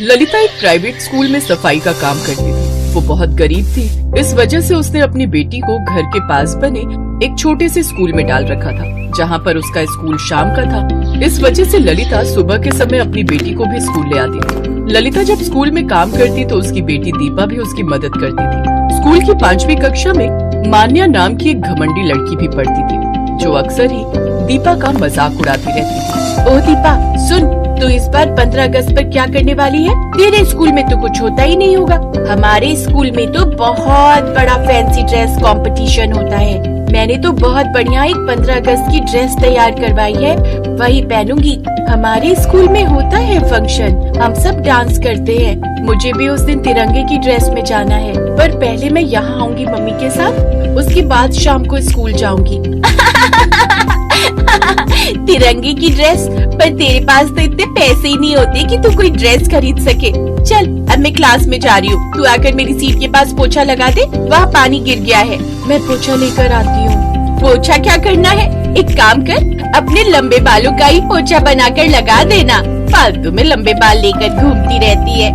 ललिता एक private school में सफाई का काम करती थी। वो बहुत गरीब थी, इस वजह से उसने अपनी बेटी को घर के पास बने एक छोटे से स्कूल में डाल रखा था, जहाँ पर उसका स्कूल शाम का था। इस वजह से ललिता सुबह के समय अपनी बेटी को भी स्कूल ले आती थी। ललिता जब स्कूल में काम करती तो उसकी बेटी दीपा भी उसकी मदद करती थी। स्कूल की 5वीं कक्षा में मान्या नाम की एक घमंडी लड़की भी पढ़ती थी, जो अक्सर ही दीपा का मजाक उड़ाती रहती थी। ओ दीपा सुन, तो इस बार 15 अगस्त पर क्या करने वाली है? तेरे स्कूल में तो कुछ होता ही नहीं होगा। हमारे स्कूल में तो बहुत बड़ा फैंसी ड्रेस कंपटीशन होता है। मैंने तो बहुत बढ़िया एक 15 अगस्त की ड्रेस तैयार करवाई है, वही पहनूंगी। हमारे स्कूल में होता है फंक्शन, हम सब डांस करते हैं। मुझे भी उस दिन तिरंगे की ड्रेस में जाना है, पर पहले मैं यहाँ आऊंगी मम्मी के साथ, उसके बाद शाम को स्कूल जाऊंगी। तिरंगे की ड्रेस? पर तेरे पास तो इतने पैसे ही नहीं होते कि तू कोई ड्रेस खरीद सके। चल अब मैं क्लास में जा रही हूँ, तू आकर मेरी सीट के पास पोछा लगा दे, वहाँ पानी गिर गया है। मैं पोछा लेकर आती हूँ। पोछा क्या करना है? एक काम कर, अपने लंबे बालों का ही पोछा बनाकर लगा देना। फालतू में लंबे बाल लेकर घूमती रहती है।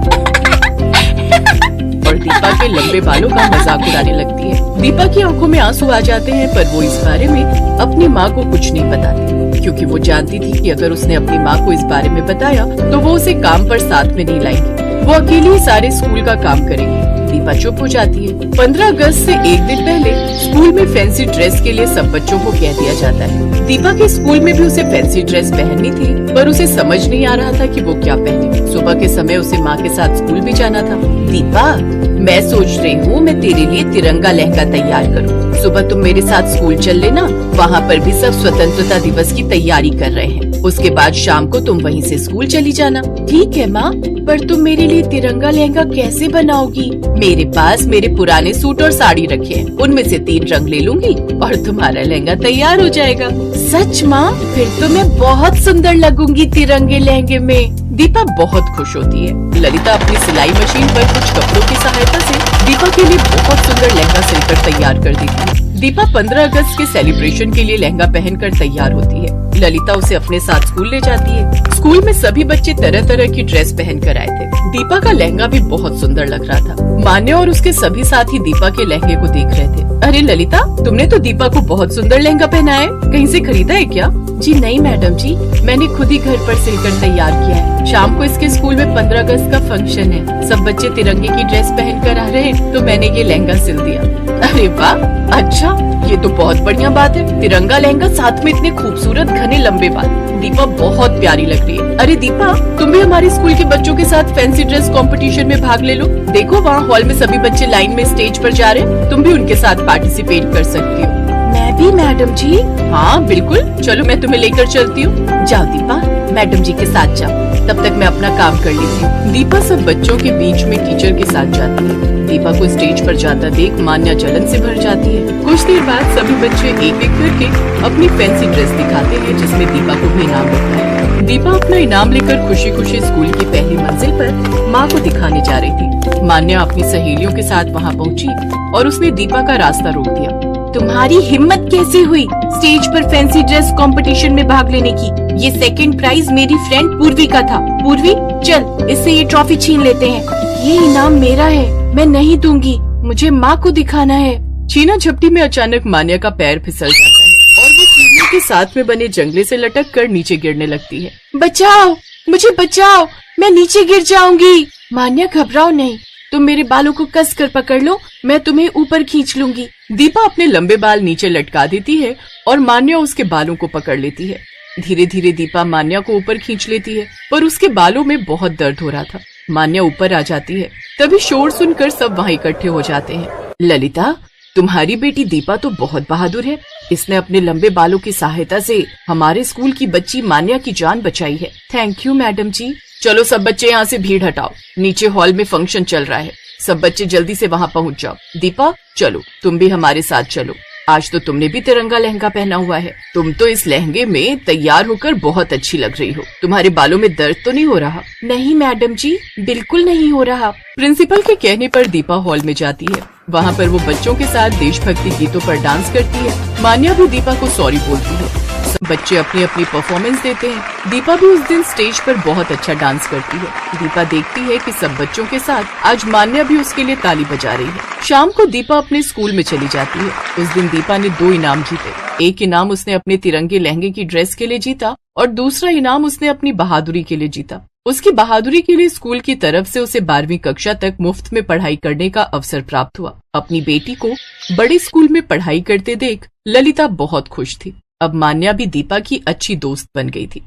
और दीपा के लंबे बालों का मजाक उड़ाने लगती है। दीपा की आंखों में आंसू आ जाते हैं, पर वो इस बारे में अपनी माँ को कुछ नहीं बताती, क्योंकि वो जानती थी कि अगर उसने अपनी माँ को इस बारे में बताया तो वो उसे काम पर साथ में नहीं लाएगी। वो अकेली ही सारे स्कूल का काम करेगी। दीपा चुप हो जाती है। 15 अगस्त से एक दिन पहले स्कूल में फैंसी ड्रेस के लिए सब बच्चों को कह दिया जाता है। दीपा के स्कूल में भी उसे फैंसी ड्रेस पहननी थी, पर उसे समझ नहीं आ रहा था कि वो क्या पहने। सुबह के समय उसे माँ के साथ स्कूल भी जाना था। दीपा, मैं सोच रही हूँ मैं तेरे लिए तिरंगा लहंगा तैयार करूँ। सुबह तुम मेरे साथ स्कूल चल लेना, वहाँ पर भी सब स्वतंत्रता दिवस की तैयारी कर रहे हैं। उसके बाद शाम को तुम वहीं से स्कूल चली जाना। ठीक है माँ, पर तुम मेरे लिए तिरंगा लहंगा कैसे बनाओगी? मेरे पास मेरे पुराने सूट और साड़ी रखे हैं, उनमें से 3 रंग ले लूंगी और तुम्हारा लहंगा तैयार हो जाएगा। सच माँ? फिर तो मैं बहुत सुंदर लगूंगी तिरंगे लहंगे में। दीपा बहुत खुश होती है। ललिता अपनी सिलाई मशीन पर कुछ कपड़ों की सहायता से दीपा के लिए बहुत सुंदर लहंगा सिलकर तैयार कर देती है। दीपा 15 अगस्त के सेलिब्रेशन के लिए लहंगा पहनकर तैयार होती है। ललिता उसे अपने साथ स्कूल ले जाती है। स्कूल में सभी बच्चे तरह तरह की ड्रेस पहन कर आए थे। दीपा का लहंगा भी बहुत सुंदर लग रहा था। मान्या और उसके सभी साथी दीपा के लहंगे को देख रहे थे। अरे ललिता, तुमने तो दीपा को बहुत सुंदर लहंगा पहना है, कहीं से खरीदा है क्या? जी नहीं मैडम जी, मैंने खुद ही घर पर सिलकर तैयार किया है। शाम को इसके स्कूल में 15 अगस्त का फंक्शन है, सब बच्चे तिरंगे की ड्रेस पहन कर आ रहे हैं, तो मैंने ये लहंगा सिल दिया। अरे वाह, अच्छा, ये तो बहुत बढ़िया बात है। तिरंगा लहंगा, साथ में इतने खूबसूरत घने लंबे बाल। दीपा बहुत प्यारी लग रही है। अरे दीपा, तुम भी हमारे स्कूल के बच्चों के साथ फैंसी ड्रेस कंपटीशन में भाग ले लो। देखो वहाँ हॉल में सभी बच्चे लाइन में स्टेज पर जा रहे हैं, तुम भी उनके साथ पार्टिसिपेट कर सकती हो। मैं भी मैडम जी? हाँ बिल्कुल, चलो मैं तुम्हें लेकर चलती हूँ। जाओ दीपा, मैडम जी के साथ जाओ, तब तक मैं अपना काम कर लेती हूँ। दीपा सब बच्चों के बीच में टीचर के साथ जाती है। दीपा को स्टेज पर जाता देख मान्या जलन से भर जाती है। कुछ देर बाद सभी बच्चे एक एक करके अपनी फैंसी ड्रेस दिखाते हैं, जिसमें दीपा को भी इनाम मिलता है। दीपा अपना इनाम लेकर खुशी खुशी स्कूल की पहली मंजिल पर माँ को दिखाने जा रही थी। मान्या अपनी सहेलियों के साथ वहाँ पहुँची और उसने दीपा का रास्ता रोक दिया। तुम्हारी हिम्मत कैसे हुई स्टेज पर फैंसी ड्रेस कंपटीशन में भाग लेने की? ये सेकंड प्राइज मेरी फ्रेंड पूर्वी का था। पूर्वी, चल इससे ये ट्रॉफी छीन लेते हैं। ये इनाम मेरा है, मैं नहीं दूंगी, मुझे माँ को दिखाना है। छीना झपटी में अचानक मान्या का पैर फिसल जाता है और वो सीढ़ियों के साथ में बने जंगले से लटक कर नीचे गिरने लगती है। बचाओ, मुझे बचाओ, मैं नीचे गिर जाऊंगी। मान्या घबराओ नहीं, तुम मेरे बालों को कस कर पकड़ लो, मैं तुम्हें ऊपर खींच लूंगी। दीपा अपने लंबे बाल नीचे लटका देती है और मान्या उसके बालों को पकड़ लेती है। धीरे धीरे दीपा मान्या को ऊपर खींच लेती है, पर उसके बालों में बहुत दर्द हो रहा था। मान्या ऊपर आ जाती है, तभी शोर सुनकर सब वहाँ इकट्ठे हो जाते हैं। ललिता, तुम्हारी बेटी दीपा तो बहुत बहादुर है। इसने अपने लंबे बालों की सहायता से हमारे स्कूल की बच्ची मान्या की जान बचाई है। थैंक यू मैडम जी। चलो सब बच्चे यहाँ से भीड़ हटाओ, नीचे हॉल में फंक्शन चल रहा है, सब बच्चे जल्दी से वहाँ पहुँच जाओ। दीपा चलो, तुम भी हमारे साथ चलो। आज तो तुमने भी तिरंगा लहंगा पहना हुआ है। तुम तो इस लहंगे में तैयार होकर बहुत अच्छी लग रही हो। तुम्हारे बालों में दर्द तो नहीं हो रहा? नहीं मैडम जी, बिल्कुल नहीं हो रहा। प्रिंसिपल के कहने पर दीपा हॉल में जाती है। वहाँ पर वो बच्चों के साथ देशभक्ति गीतों पर डांस करती है। मान्या भी दीपा को सॉरी बोलती है। सब बच्चे अपनी अपनी परफॉर्मेंस देते हैं। दीपा भी उस दिन स्टेज पर बहुत अच्छा डांस करती है। दीपा देखती है कि सब बच्चों के साथ आज मान्या भी उसके लिए ताली बजा रही है। शाम को दीपा अपने स्कूल में चली जाती है। उस दिन दीपा ने 2 इनाम जीते। एक इनाम उसने अपने तिरंगे लहंगे की ड्रेस के लिए जीता और दूसरा इनाम उसने अपनी बहादुरी के लिए जीता। उसकी बहादुरी के लिए स्कूल की तरफ से उसे 12वीं कक्षा तक मुफ्त में पढ़ाई करने का अवसर प्राप्त हुआ। अपनी बेटी को बड़े स्कूल में पढ़ाई करते देख ललिता बहुत खुश थी। अब मान्या भी दीपा की अच्छी दोस्त बन गई थी।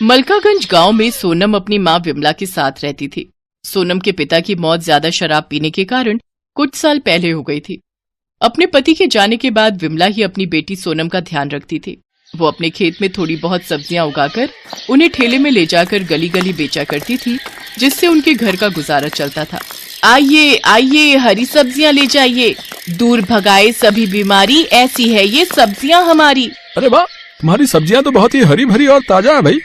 मलकागंज गांव में सोनम अपनी मां विमला के साथ रहती थी। सोनम के पिता की मौत ज्यादा शराब पीने के कारण कुछ साल पहले हो गई थी। अपने पति के जाने के बाद विमला ही अपनी बेटी सोनम का ध्यान रखती थी। वो अपने खेत में थोड़ी बहुत सब्जियां उगाकर उन्हें ठेले में ले जाकर गली गली बेचा करती थी, जिससे उनके घर का गुजारा चलता था। आइए आइए, हरी सब्जियां ले जाइए, दूर भगाए सभी बीमारी, ऐसी है ये सब्जियां हमारी। अरे वाह, तुम्हारी सब्जियां तो बहुत ही हरी भरी और ताजा है भाई।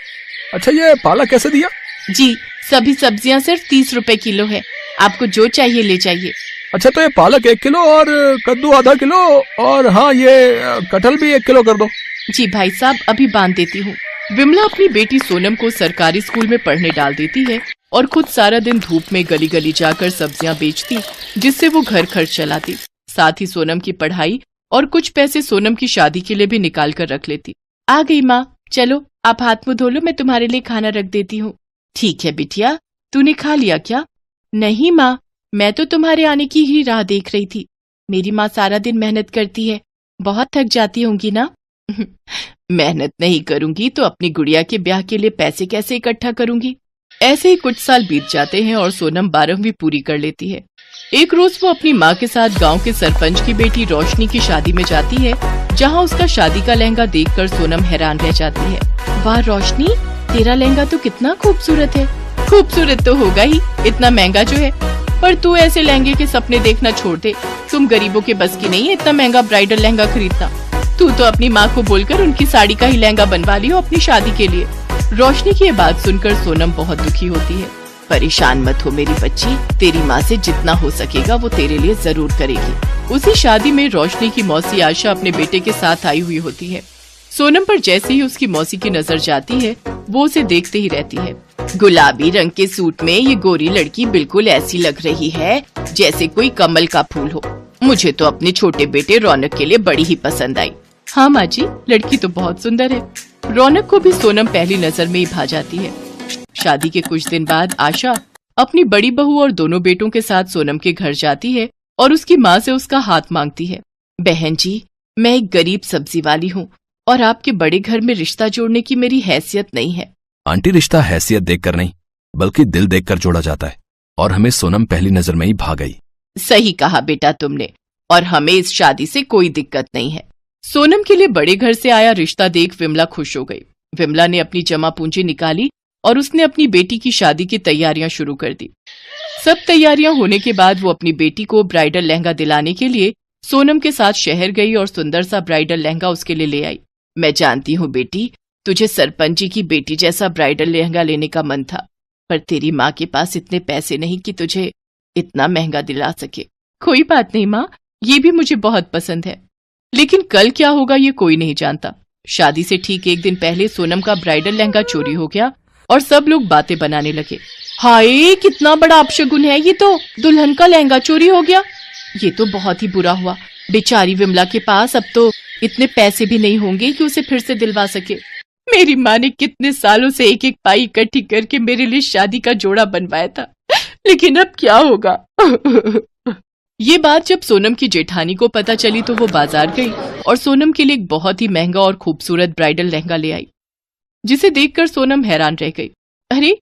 अच्छा, ये पालक कैसे दिया? जी, सभी सब्जियां सिर्फ 30 रुपए किलो है। आपको जो चाहिए ले जाइए। अच्छा, तो ये पालक 1 किलो और कद्दू आधा किलो और हाँ, ये कटहल भी 1 किलो कर दो। जी भाई साहब, अभी बांध देती हूँ। विमला अपनी बेटी सोनम को सरकारी स्कूल में पढ़ने डाल देती है और खुद सारा दिन धूप में गली गली जाकर सब्जियां बेचती, जिससे वो घर खर्च चलाती। साथ ही सोनम की पढ़ाई और कुछ पैसे सोनम की शादी के लिए भी निकाल कर रख लेती। आ गई माँ, चलो आप हाथ मुंह धो लो, मैं तुम्हारे लिए खाना रख देती हूँ। ठीक है बिटिया, तूने खा लिया क्या? नहीं माँ, मैं तो तुम्हारे आने की ही राह देख रही थी। मेरी माँ सारा दिन मेहनत करती है, बहुत थक जाती होंगी ना? मेहनत नहीं करूंगी तो अपनी गुड़िया के ब्याह के लिए पैसे कैसे इकट्ठा करूंगी। ऐसे ही कुछ साल बीत जाते हैं और सोनम 12वीं पूरी कर लेती है। एक रोज वो अपनी माँ के साथ गांव के सरपंच की बेटी रोशनी की शादी में जाती है, जहां उसका शादी का लहंगा देखकर सोनम हैरान रह जाती है। वाह रोशनी, तेरा लहंगा तो कितना खूबसूरत है। खूबसूरत तो होगा ही, इतना महंगा जो है। पर तू ऐसे लहंगे के सपने देखना छोड़ दे। तुम गरीबों के बस की नहीं है इतना महंगा ब्राइडल लहंगा खरीदना। तू तो अपनी माँ को बोलकर उनकी साड़ी का ही लहंगा बनवा लियो अपनी शादी के लिए। रोशनी की ये बात सुनकर सोनम बहुत दुखी होती है। परेशान मत हो मेरी बच्ची, तेरी माँ से जितना हो सकेगा वो तेरे लिए जरूर करेगी। उसी शादी में रोशनी की मौसी आशा अपने बेटे के साथ आई हुई होती है। सोनम पर जैसे ही उसकी मौसी की नजर जाती है, वो उसे देखते ही रहती है। गुलाबी रंग के सूट में ये गोरी लड़की बिल्कुल ऐसी लग रही है जैसे कोई कमल का फूल हो। मुझे तो अपने छोटे बेटे रौनक के लिए बड़ी ही पसंद आई। हाँ माँ जी, लड़की तो बहुत सुंदर है। रौनक को भी सोनम पहली नजर में ही भा जाती है। शादी के कुछ दिन बाद आशा अपनी बड़ी बहू और दोनों बेटों के साथ सोनम के घर जाती है और उसकी माँ से उसका हाथ मांगती है। बहन जी, मैं एक गरीब सब्जी वाली हूँ और आपके बड़े घर में रिश्ता जोड़ने की मेरी हैसियत नहीं है। आंटी, रिश्ता हैसियत देखकर नहीं बल्कि दिल देखकर जोड़ा जाता है और हमें सोनम पहली नजर में ही भा गई। सही कहा बेटा तुमने, और हमें इस शादी से कोई दिक्कत नहीं है। सोनम के लिए बड़े घर से आया रिश्ता देख विमला खुश हो गई। विमला ने अपनी जमा पूंजी निकाली और उसने अपनी बेटी की शादी की तैयारियां शुरू कर दी। सब तैयारियां होने के बाद वो अपनी बेटी को ब्राइडल लहंगा दिलाने के लिए सोनम के साथ शहर गई और सुंदर सा ब्राइडल लहंगा उसके लिए ले आई। मैं जानती हूँ बेटी, तुझे सरपंच जी की बेटी जैसा ब्राइडल लहंगा लेने का मन था, पर तेरी माँ के पास इतने पैसे नहीं कि तुझे इतना महंगा दिला सके। कोई बात नहीं माँ, ये भी मुझे बहुत पसंद है, लेकिन कल क्या होगा ये कोई नहीं जानता। शादी से ठीक एक दिन पहले सोनम का ब्राइडल लहंगा चोरी हो गया और सब लोग बातें बनाने लगे। हाय, कितना बड़ा अपशगुन है ये तो, दुल्हन का लहंगा चोरी हो गया। ये तो बहुत ही बुरा हुआ। बेचारी विमला के पास अब तो इतने पैसे भी नहीं होंगे कि उसे फिर से दिलवा सके। मेरी माँ ने कितने सालों से एक एक पाई इकट्ठी करके मेरे लिए शादी का जोड़ा बनवाया था, लेकिन अब क्या होगा। ये बात जब सोनम की जेठानी को पता चली तो वो बाजार गई और सोनम के लिए एक बहुत ही महंगा और खूबसूरत ब्राइडल लहंगा ले आई, जिसे देखकर सोनम हैरान रह गई। अरे,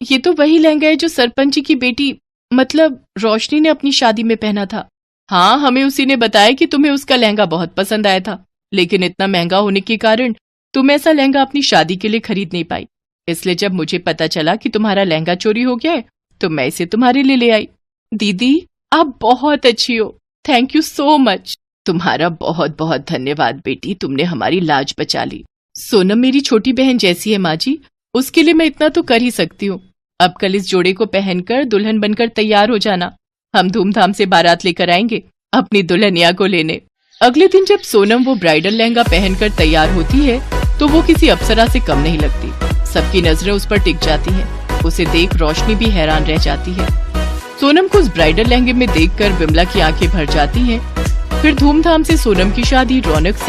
ये तो वही लहंगा है जो सरपंच जी की बेटी मतलब रोशनी ने अपनी शादी में पहना था। हाँ, हमें उसी ने बताया कि तुम्हें उसका लहंगा बहुत पसंद आया था, लेकिन इतना महंगा होने के कारण तुम ऐसा लहंगा अपनी शादी के लिए खरीद नहीं पाई। इसलिए जब मुझे पता चला कि तुम्हारा लहंगा चोरी हो गया है तो मैं इसे तुम्हारे लिए ले आई। दीदी, आप बहुत अच्छी हो, थैंक यू सो मच। तुम्हारा बहुत बहुत धन्यवाद बेटी, तुमने हमारी लाज बचा ली। सोनम मेरी छोटी बहन जैसी है माँ जी, उसके लिए मैं इतना तो कर ही सकती हूँ। अब कल इस जोड़े को पहनकर दुल्हन बनकर तैयार हो जाना। हम धूमधाम से बारात लेकर आएंगे अपनी दुल्हनिया को लेने। अगले दिन जब सोनम वो ब्राइडल लहंगा पहनकर तैयार होती है तो वो किसी अप्सरा से कम नहीं लगती। सबकी नजरें उस पर टिक जाती हैं। उसे देख रोशनी भी हैरान रह जाती है। सोनम को उस ब्राइडल लहंगे में देखकर विमला की आंखें भर जाती हैं। फिर धूमधाम से सोनम की शादी रौनक से